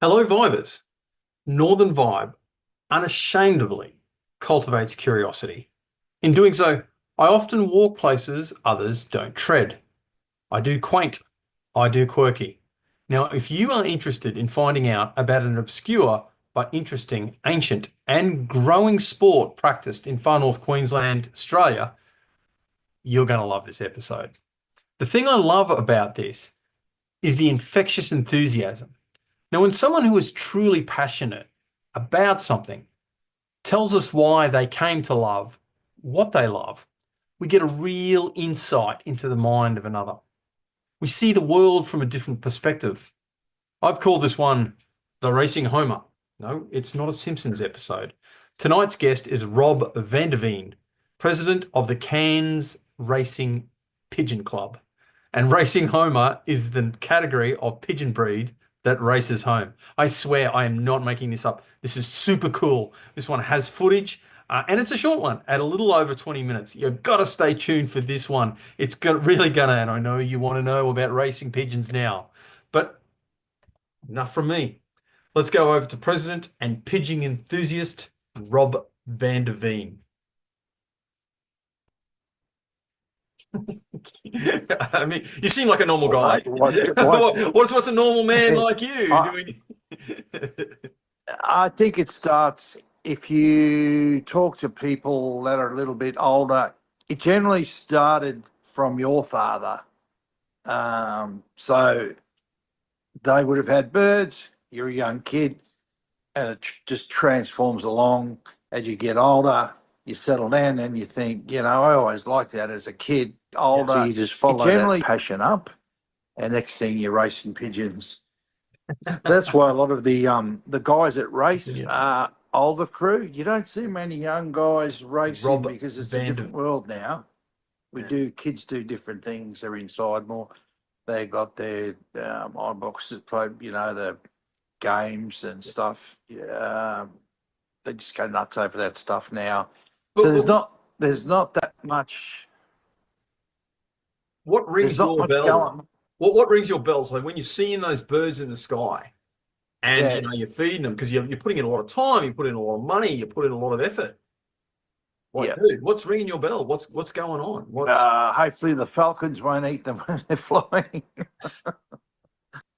Hello, Vibers. Northern Vibe unashamedly cultivates curiosity. In doing so, I often walk places others don't tread. I do quaint. I do quirky. Now, if you are interested in finding out about an obscure but interesting, ancient, and growing sport practiced in far north Queensland, Australia, you're going to love this episode. The thing I love about this is the infectious enthusiasm. Now, when someone who is truly passionate about something tells us why they came to love what they love, we get a real insight into the mind of another. We see the world from a different perspective. I've called this one The Racing Homer. No, it's not a Simpsons episode. Tonight's guest is Rob van der Veen, president of the Cairns Racing Pigeon Club. And Racing Homer is the category of pigeon breed that races home. I swear I am not making this up. This is super cool. This one has footage, and it's a short one at a little over 20 minutes. You've got to stay tuned for this one. It's really gonna, and I know you want to know about racing pigeons now. But enough from me. Let's go over to President and pigeon enthusiast Rob van der Veen. I mean, you seem like a normal guy. What's a normal man like you I, doing? I think it starts if you talk to people that are a little bit older. It generally started from your father. So they would have had birds. You're a young kid, and it just transforms along as you get older. You settle down, and you think, I always liked that as a kid. Older, so you just follow that passion up, and next thing you're racing pigeons. That's why a lot of the guys that race are older crew. You don't see many young guys racing Rob because it's a van der different world now. Kids do different things. They're inside more. They got their iBoxes, play, the games and stuff. They just go nuts over that stuff now. So there's not that much. What There's rings not your much bell? going. What rings your bells? Like when you're seeing those birds in the sky and Yeah, you're feeding them because you're putting in a lot of time, you put in a lot of money, you put in a lot of effort. Like, yeah. dude, what's ringing your bell? What's going on? Hopefully the falcons won't eat them when they're flying.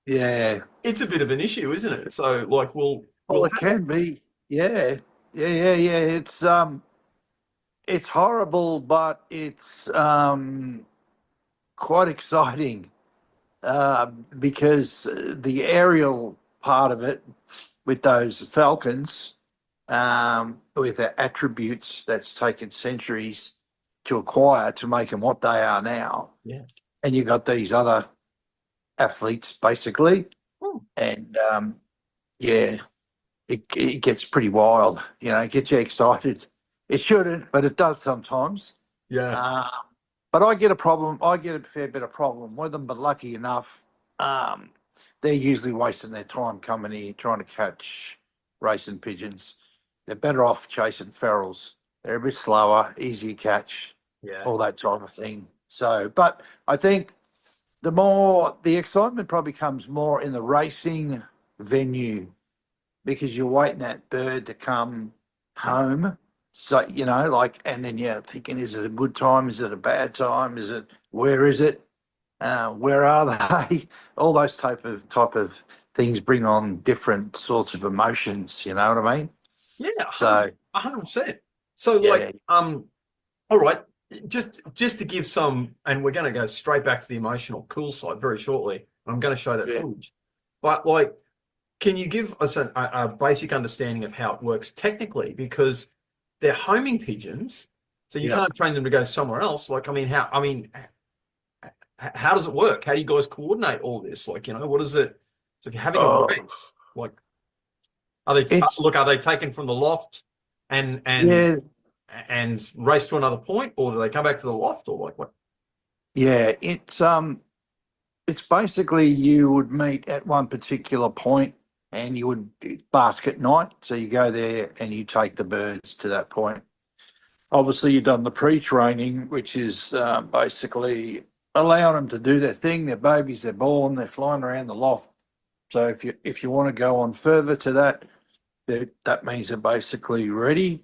Yeah. It's a bit of an issue, isn't it? So like we'll Well, it can be. Yeah. Yeah. It's horrible, but it's quite exciting because the aerial part of it with those falcons, with the attributes that's taken centuries to acquire to make them what they are now. yeah. And you got these other athletes basically, and yeah, it gets pretty wild. It gets you excited. It shouldn't, but it does sometimes. Yeah. But I get a fair bit of problem with them, but lucky enough, they're usually wasting their time coming here trying to catch racing pigeons. They're better off chasing ferals. They're a bit slower, easier catch, Yeah. all that type of thing. So, but I think the excitement probably comes more in the racing venue because you're waiting that bird to come home. So, and then you're thinking, is it a good time? Is it a bad time? Where is it? Where are they? All those type of things bring on different sorts of emotions. You know what I mean? Yeah, So, 100%. So yeah, like, all right, just to give some, and we're going to go straight back to the emotional cool side very shortly. I'm going to show that yeah. footage, but like, can you give us a basic understanding of how it works technically? Because they're homing pigeons, so you Yeah. can't train them to go somewhere else. Like, I mean, how does it work? How do you guys coordinate all this? Like, what is it? So if you're having a Oh, race, like, are they taken from the loft and yeah, race to another point, or do they come back to the loft, or like what? yeah. It's basically you would meet at one particular point and you would basket night. So you go there and you take the birds to that point. Obviously, you've done the pre-training, which is basically allowing them to do their thing. They're babies, they're born, they're flying around the loft. So if you want to go on further to that, that means they're basically ready.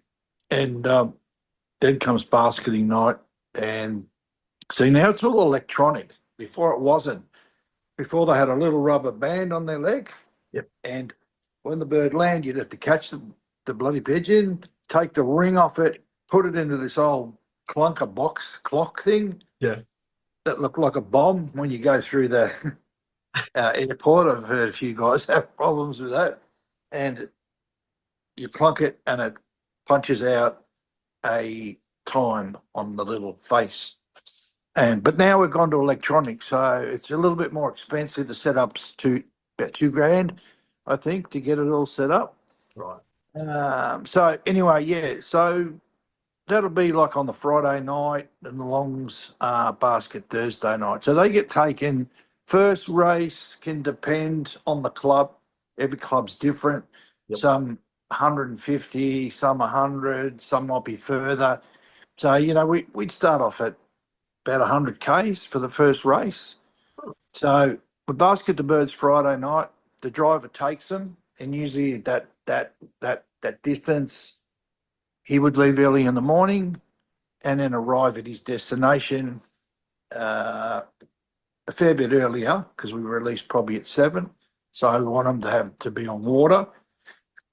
And then comes basketing night. And see, now it's all electronic. Before it wasn't. Before they had a little rubber band on their leg. Yep. And when the bird landed, you'd have to catch the bloody pigeon, take the ring off it, put it into this old clunker box clock thing Yeah. that looked like a bomb when you go through the airport. I've heard a few guys have problems with that. And you clunk it and it punches out a time on the little face. But now we've gone to electronic, so it's a little bit more expensive. The setup's about $2,000, I think, to get it all set up. Right. So anyway, yeah, so that'll be like on the Friday night and the longs basket Thursday night. So they get taken. First race can depend on the club. Every club's different. Yep. Some 150, some 100, some might be further. So, we'd start off at about 100 Ks for the first race. So we basket the birds Friday night. The driver takes them, and usually that distance, he would leave early in the morning and then arrive at his destination a fair bit earlier because we release probably at 7. So I want them to be on water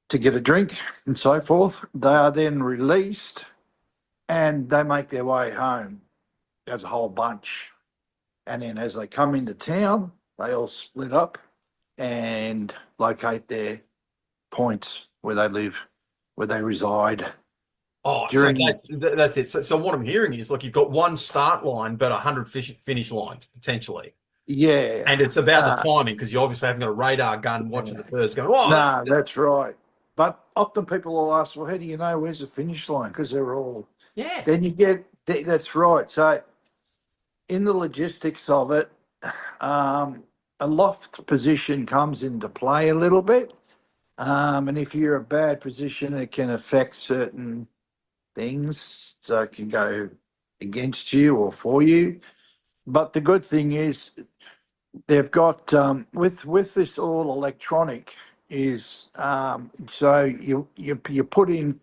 to get a drink and so forth. They are then released and they make their way home as a whole bunch. And then as they come into town, they all split up and locate their points where they live, where they reside. Oh, so that's it. So what I'm hearing is, like, you've got one start line, but 100 finish lines potentially, Yeah. and it's about the timing because you obviously haven't got a radar gun watching the birds going. Oh, No, that's right. But often people will ask, well, how do you know where's the finish line? Because they're all. yeah, Then that's right. So in the logistics of it, a loft position comes into play a little bit. And if you're a bad position, it can affect certain things. So it can go against you or for you. But the good thing is they've got with this all electronic is so you put in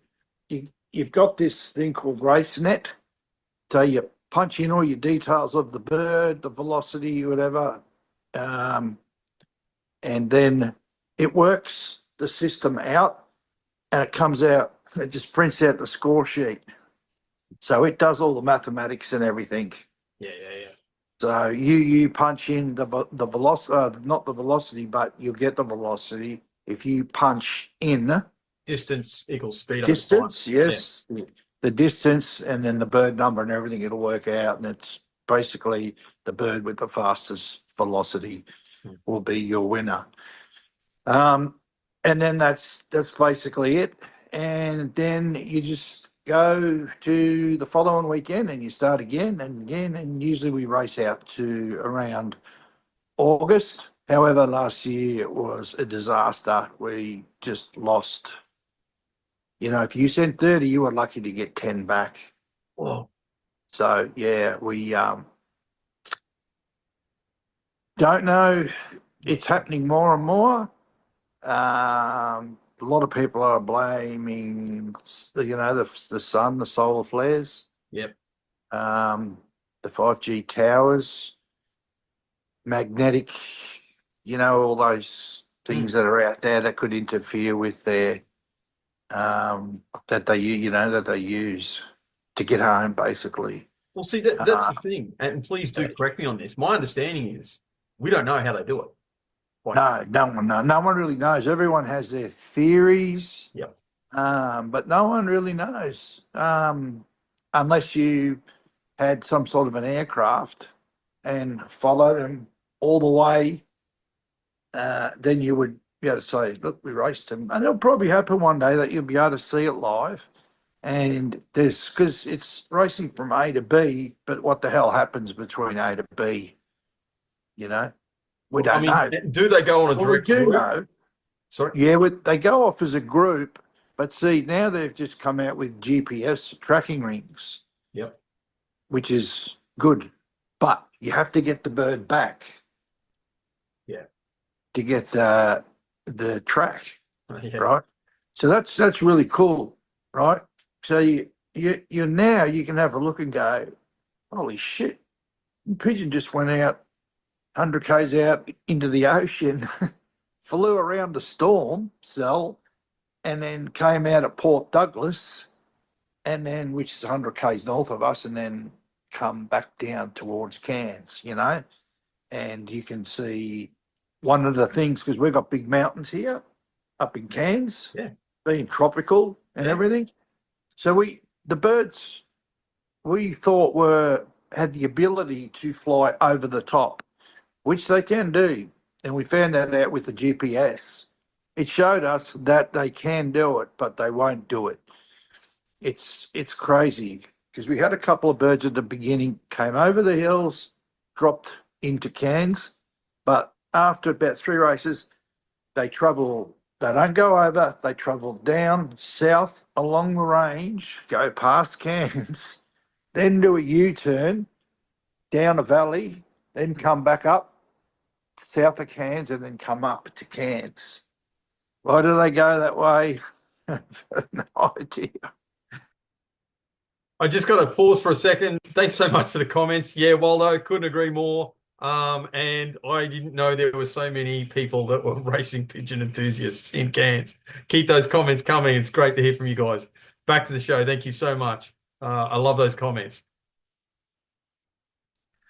you've got this thing called RaceNet. So you punch in all your details of the bird, the velocity, whatever, and then it works the system out, and it comes out. It just prints out the score sheet. So it does all the mathematics and everything. yeah. So you punch in the velocity, not the velocity, but you'll get the velocity if you punch in Distance equals speed over time. distance. Yes, the distance, and then the bird number and everything. It'll work out, and it's basically the bird with the fastest velocity will be your winner. And then that's basically it. And then you just go to the following weekend and you start again and again. And usually we race out to around August. However, last year it was a disaster. We just lost. If you sent 30, you were lucky to get 10 back. Whoa. So, yeah, we don't know. It's happening more and more. A lot of people are blaming, the sun, the solar flares. Yep. The 5G towers, magnetic, all those things that are out there that could interfere with their that they use to get home, basically. Well, see, that's the thing, and please do correct me on this. My understanding is we don't know how they do it. No one really knows. Everyone has their theories. Yep. But no one really knows. Unless you had some sort of an aircraft and followed them all the way, then you would be able to say, look, we raced them. And it'll probably happen one day that you'll be able to see it live. And because it's racing from A to B, but what the hell happens between A to B? We don't know. Do they go on a Well, direct we do route? know. Sorry? Yeah, they go off as a group, but see, now they've just come out with GPS tracking rings. Yep. Which is good, but you have to get the bird back. Yeah. to get the track, Yeah. right? So that's really cool, right? So you now you can have a look and go, holy shit, pigeon just went out 100 k's out into the ocean, flew around the storm cell, and then came out at Port Douglas, and then which is 100 k's north of us, and then come back down towards Cairns, and you can see one of the things because we've got big mountains here up in Cairns, Yeah. being tropical and Yeah. everything. So the birds we thought were had the ability to fly over the top, which they can do, and we found that out with the GPS. It showed us that they can do it, but they won't do it. It's crazy because we had a couple of birds at the beginning came over the hills, dropped into Cairns, but after about 3 races, they travel. They don't go over. They travel down south along the range, go past Cairns, then do a U-turn down a valley, then come back up south of Cairns, and then come up to Cairns. Why do they go that way? No idea. I just got to pause for a second. Thanks so much for the comments. Yeah, Waldo, couldn't agree more. And I didn't know there were so many people that were racing pigeon enthusiasts in Cairns. Keep those comments coming. It's great to hear from you guys. Back to the show. Thank you so much. I love those comments.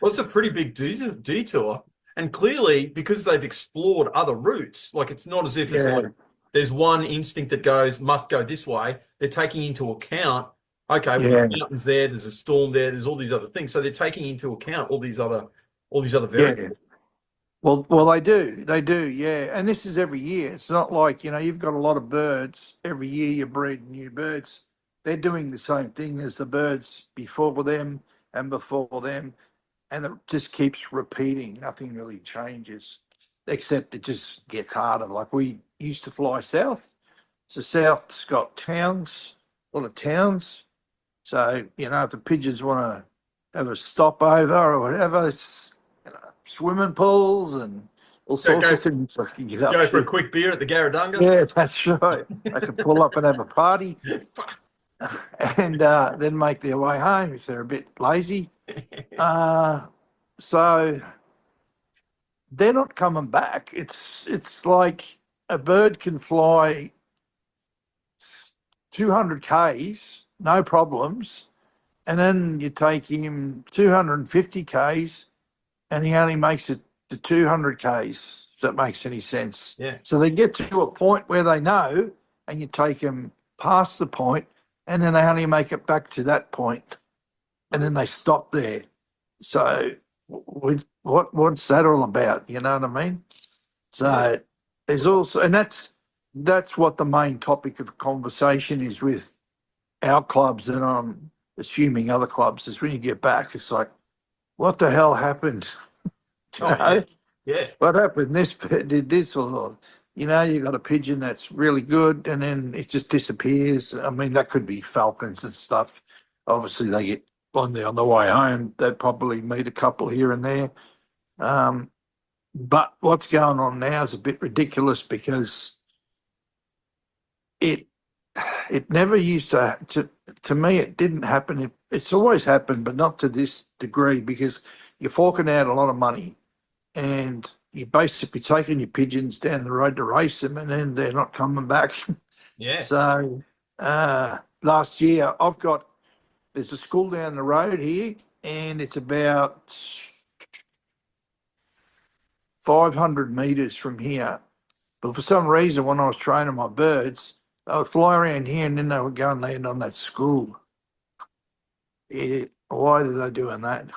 Well, it's a pretty big detour. And clearly, because they've explored other routes, like it's not as if it's like Yeah, there's one instinct that goes, must go this way. They're taking into account, okay, well, there's yeah, mountains there, there's a storm there, there's all these other things. So they're taking into account all these other yeah. variables. Well, they do, yeah. And this is every year. It's not like you've got a lot of birds every year. You breed new birds. They're doing the same thing as the birds before them and before them, and it just keeps repeating. Nothing really changes, except it just gets harder. Like we used to fly south. So south's got towns, a lot of towns. So if the pigeons want to have a stopover or whatever, it's swimming pools and all Go, sorts go, of things I can get up go for a to. quick beer at the Garradunga. Yeah, that's right. I can pull up and have a party and then make their way home if they're a bit lazy. Uh, so they're not coming back. It's like a bird can fly 200 k's, no problems, and then you take him 250 k's, and he only makes it to 200 k's. If that makes any sense. Yeah. So they get to a point where they know, and you take them past the point, and then they only make it back to that point, and then they stop there. So what's that all about? You know what I mean? Yeah. So there's also, and that's what the main topic of conversation is with our clubs, and I'm assuming other clubs, is when you get back, it's like, what the hell happened? You Oh, yeah. know, Yeah. what happened? This did this, or you got a pigeon that's really good, and then it just disappears. I mean, that could be falcons and stuff. Obviously, they get on the way home. They'd probably meet a couple here and there. Um, but what's going on now is a bit ridiculous because it it never used to me. It didn't happen. It's always happened, but not to this degree because you're forking out a lot of money and you're basically taking your pigeons down the road to race them, and then they're not coming back. Yeah. So last year, there's a school down the road here, and it's about 500 metres from here. But for some reason, when I was training my birds, they would fly around here and then they would go and land on that school. Yeah, why are they doing that?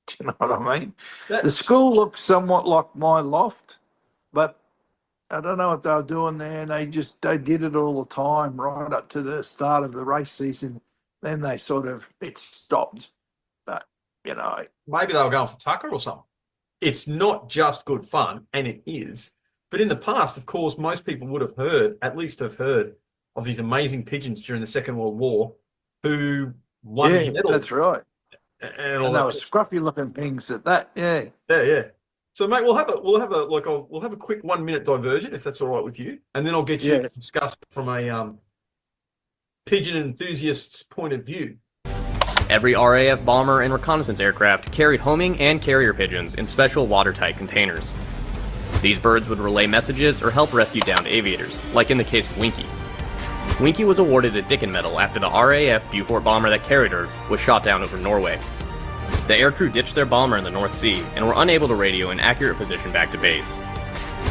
Do you know what I mean? The That school looks somewhat like my loft, but I don't know what they were doing there. They did it all the time right up to the start of the race season. Then it stopped. But you know, maybe they were going for Tucker or something. It's not just good fun, and it is. But in the past, of course, most people would have heard of these amazing pigeons during the Second World War who won yeah, medals that's right. and all And they that. were scruffy looking things at that. Yeah, Yeah, yeah. So, mate, we'll have a quick 1 minute diversion if that's all right with you, and then I'll get you to Yes. discuss from a pigeon enthusiast's point of view. Every RAF bomber and reconnaissance aircraft carried homing and carrier pigeons in special watertight containers. These birds would relay messages or help rescue downed aviators, like in the case of Winky. Winky was awarded a Dickin Medal after the RAF Beaufort bomber that carried her was shot down over Norway. The aircrew ditched their bomber in the North Sea and were unable to radio an accurate position back to base.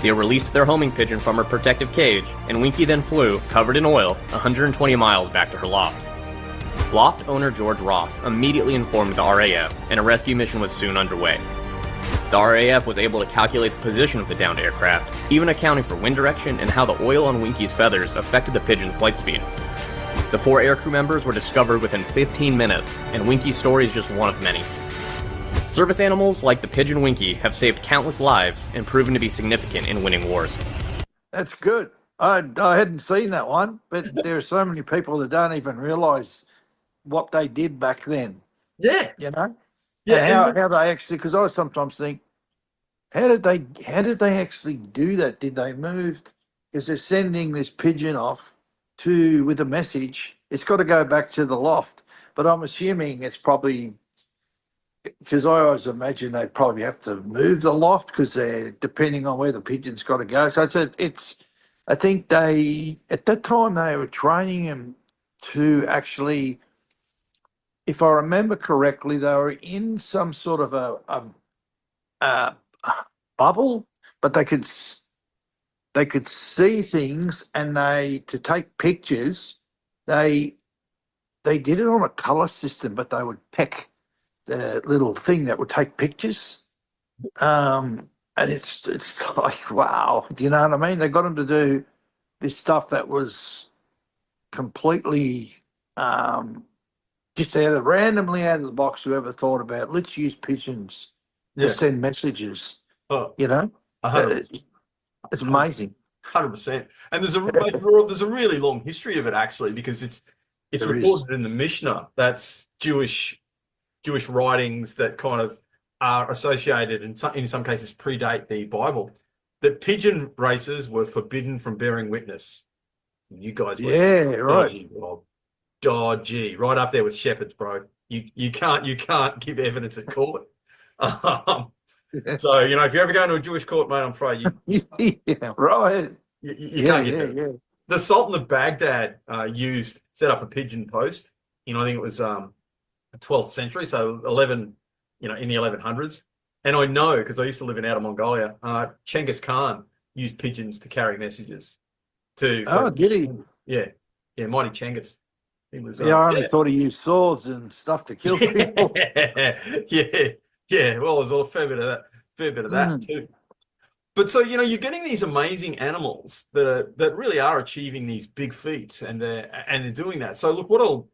They released their homing pigeon from her protective cage, and Winky then flew, covered in oil, 120 miles back to her loft. Loft owner George Ross immediately informed the RAF, and a rescue mission was soon underway. The RAF was able to calculate the position of the downed aircraft, even accounting for wind direction and how the oil on Winky's feathers affected the pigeon's flight speed. The 4 aircrew members were discovered within 15 minutes, and Winky's story is just one of many. Service animals like the pigeon Winky have saved countless lives and proven to be significant in winning wars. That's good. I hadn't seen that one, but there are so many people that don't even realise what they did back then. Yeah, You know, yeah, and how they actually. Because I sometimes think, how did they actually do that? Did they move? Because they're sending this pigeon off with a message. It's got to go back to the loft, but I'm assuming it's probably. Because I always imagine they'd probably have to move the loft because they're depending on where the pigeon's got to go. So I think they, at that time, they were training him to actually, if I remember correctly, they were in some sort of a bubble, but they could see things, and to take pictures, they did it on a color system, but they would peck the little thing that would take pictures. And it's like, wow, do you know what I mean? They got him to do this stuff that was completely just randomly out of the box. Whoever thought about, let's use pigeons to yeah. send messages, Oh, you know? 100%. It's amazing. 100%. And there's a really long history of it actually, because it's There is. recorded in the Mishnah. That's Jewish writings that kind of are associated and in some cases predate the Bible. That pigeon races were forbidden from bearing witness. You guys were Yeah, right. dodgy, Rob. Dodgy, right up there with shepherds, bro. You can't give evidence at court. So if you're ever going to a Jewish court, mate, I'm afraid Yeah, right. you can't get it. Yeah. The Sultan of Baghdad set up a pigeon post. I think it was 12th century, so 11, in the 1100s. And I know because I used to live in Outer Mongolia. Genghis Khan used pigeons to carry messages to. Oh, did he? Yeah, mighty Genghis. He was. Yeah, I only thought he used swords and stuff to kill people. Yeah. Well, there's a fair bit of that too. But so you're getting these amazing animals that really are achieving these big feats, and they're doing that. So look, what I'll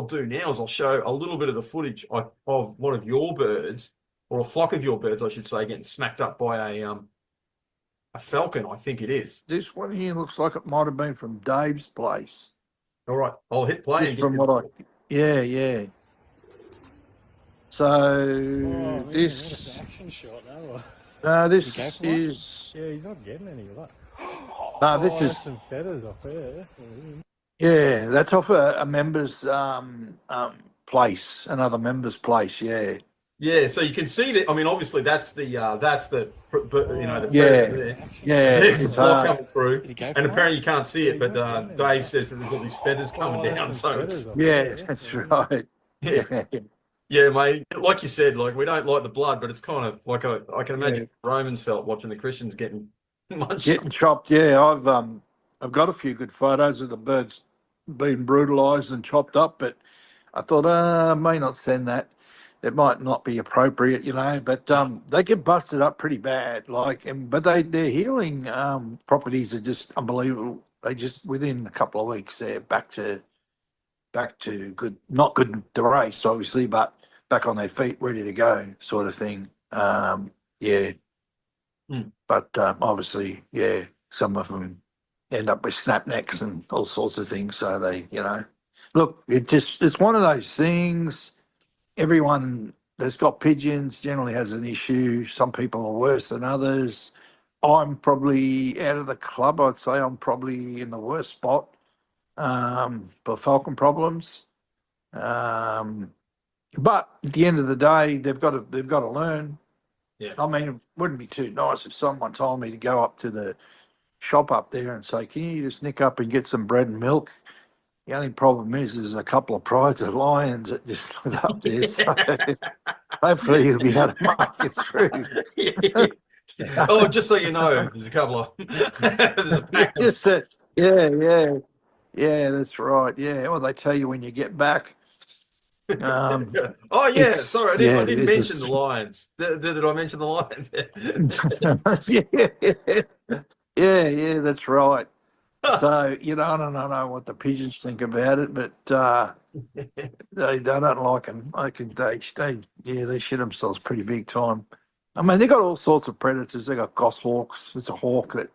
do now is I'll show a little bit of the footage of one of your birds, or a flock of your birds, I should say, getting smacked up by a falcon, I think it is. This one here looks like it might have been from Dave's place. All right, I'll hit play. Just from what yeah. So this action shot now. this is Yeah, he's not getting any of that. no, this is Some feathers off there. yeah, that's off a member's place, another member's place. Yeah. Yeah, so you can see that. I mean, obviously that's the the Yeah. there. Yeah, There's the it's flock hard. coming through, Did he go and for it? apparently you can't see it, but Dave says that there's all these feathers coming down. So it's, Yeah, that's right. yeah, yeah, mate. Like you said, like we don't like the blood, but it's kind of like I can imagine Romans felt watching the Christians getting munched. Getting chopped. Yeah, I've got a few good photos of the birds being brutalised and chopped up, but I thought I may not send that. It might not be appropriate, but they get busted up pretty bad. But their healing properties are just unbelievable. They just within a couple of weeks they're back to good, not good to race obviously, but back on their feet, ready to go, sort of thing. Yeah, but obviously, yeah, some of them end up with snap necks and all sorts of things. So they, look, it's one of those things. Everyone that's got pigeons generally has an issue. Some people are worse than others. I'm probably out of the club. I'd say I'm probably in the worst spot for falcon problems. Um, but at the end of the day, they've got to learn. Yeah. I mean, it wouldn't be too nice if someone told me to go up to the shop up there and say, "Can you just nick up and get some bread and milk?" The only problem is there's a couple of prides of lions that just live up there. So hopefully you'll be able to make it through. Oh, just so you know, there's a couple of there's a pack of Just yeah, that's right. Yeah, well, they tell you when you get back. Oh yeah, It's sorry, yeah, I didn't mention the there's lions. Did I mention the lions? yeah, that's right. So I don't know what the pigeons think about it, but they don't like them. I can they shit themselves pretty big time. I mean, they got all sorts of predators. They got goshawks. It's a hawk that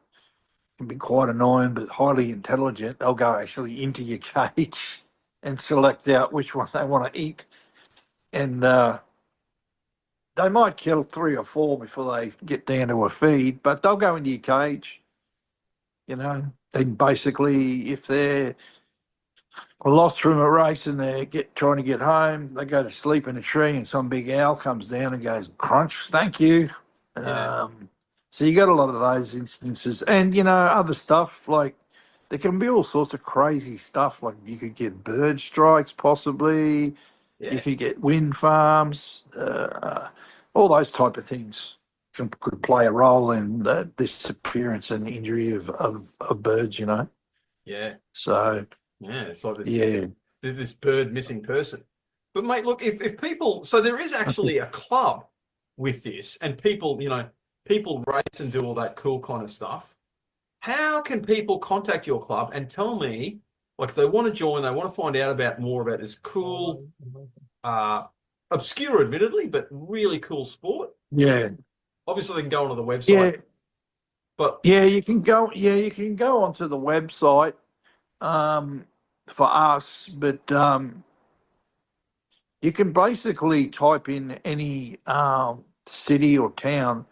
can be quite annoying, but highly intelligent. They'll go actually into your cage and select out which one they want to eat, and they might kill 3 or 4 before they get down to a feed. But they'll go into your cage. Then basically, if they're lost from a race and they're trying to get home, they go to sleep in a tree, and some big owl comes down and goes, "Crunch, thank you." Yeah, So you got a lot of those instances, and other stuff like there can be all sorts of crazy stuff. Like you could get bird strikes, possibly. You yeah, could get wind farms. All those type of things could play a role in the disappearance and injury of birds. yeah, So yeah. It's like yeah. this bird missing person. But mate, look, if people, so there is actually a club with this, and people race and do all that cool kind of stuff. How can people contact your club and tell me, like, if they want to join, they want to find out about more about this cool, uh, obscure, admittedly, but really cool sport? Yeah, Obviously, they can go onto the website, yeah, but yeah. You can go. Yeah, you can go onto the website um, for us, but you can basically type in any city or town.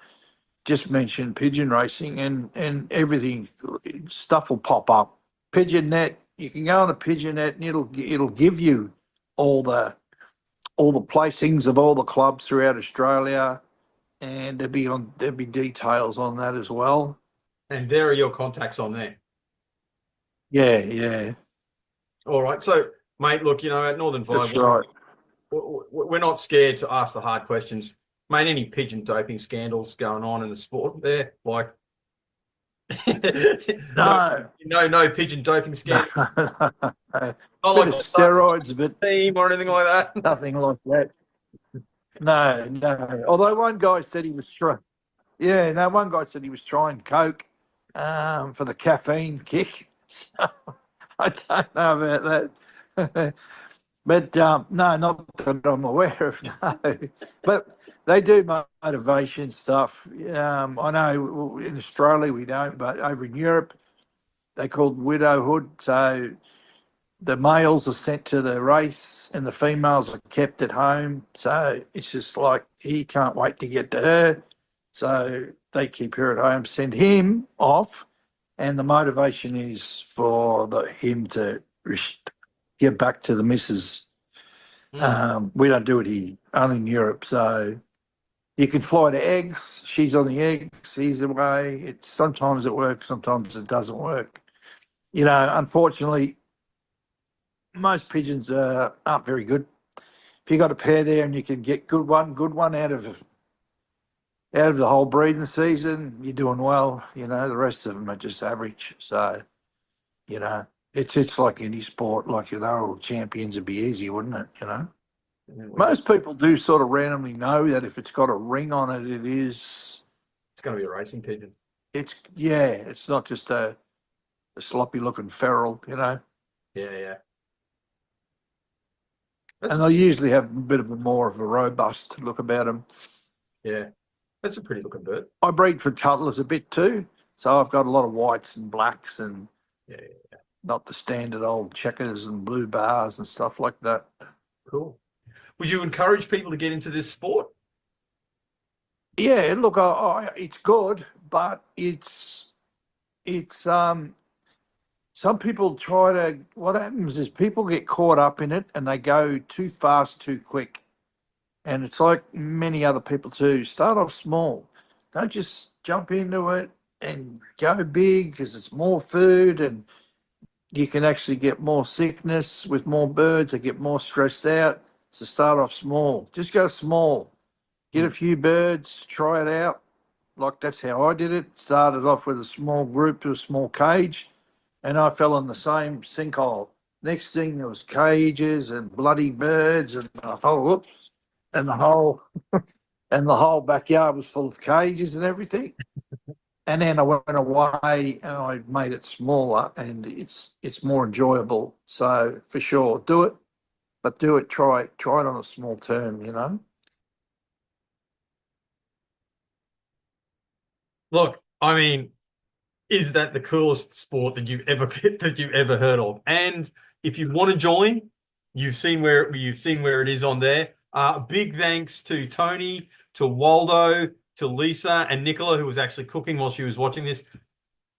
Just mention pigeon racing, and everything stuff will pop up. Pigeon Net. You can go on a Pigeon Net, and it'll give you all the placings of all the clubs throughout Australia, and there'll be details on that as well. and there are your contacts on there. Yeah, yeah, All right, so mate, look, at Northern that's Vibe, right. we're not scared to ask the hard questions. Mate, any pigeon doping scandals going on in the sport there? Like, no, No, no pigeon doping no, scandal. no. Not Bit like of the Suns steroids, but team or anything like that. nothing like that. No, no. Although one guy said he was trying. Yeah, no, one guy said he was trying coke for the caffeine kick. So I don't know about that. But no, not that I'm aware of. No, but they do motivation stuff. I know in Australia we don't, but over in Europe they called widowhood. So the males are sent to the race and the females are kept at home. So it's just like he can't wait to get to her. So they keep her at home, send him off, and the motivation is for him to get back to the missus. We don't do it here, only in Europe. So you can fly to eggs. She's on the eggs. He's away. Sometimes it works, sometimes it doesn't work. Unfortunately, most pigeons aren't very good. If you got a pair there and you can get good one out of the whole breeding season, you're doing well. The rest of them are just average. So it's like any sport. Like if they were all champions, it'd be easy, wouldn't it? Most people do sort of randomly know that if it's got a ring on it, It's going to be a racing pigeon. It's not just a sloppy looking feral. Yeah, yeah. And they usually have a bit of more of a robust look about them. Yeah, that's a pretty looking bird. I breed for cuttlers a bit too, so I've got a lot of whites and blacks and Yeah. not the standard old checkers and blue bars and stuff like that. Cool. Would you encourage people to get into this sport? Yeah, look, it's good, but it's some people try to. What happens is people get caught up in it and they go too fast, too quick. And it's like many other people too. Start off small. Don't just jump into it and go big because it's more food and you can actually get more sickness with more birds. They get more stressed out. So start off small. Just go small. Get a few birds, try it out. Like that's how I did it. Started off with a small group to a small cage, and I fell in the same sinkhole. Next thing there was cages and bloody birds and the whole whoops, and the whole backyard was full of cages and everything. And then I went away and I made it smaller and it's more enjoyable. So for sure, do it, but do it, try it on a small term, you know. Look, I mean, is that the coolest sport that you've ever heard of? And if you want to join, you've seen where it is on there. Big thanks to Tony, to Waldo, to Lisa, and Nicola, who was actually cooking while she was watching this.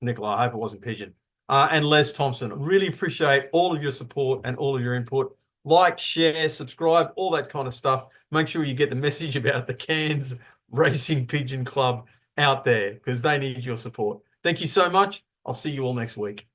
Nicola, I hope it wasn't Pigeon. And Les Thompson. Really appreciate all of your support and all of your input. Like, share, subscribe, all that kind of stuff. Make sure you get the message about the Cairns Racing Pigeon Club out there because they need your support. Thank you so much. I'll see you all next week.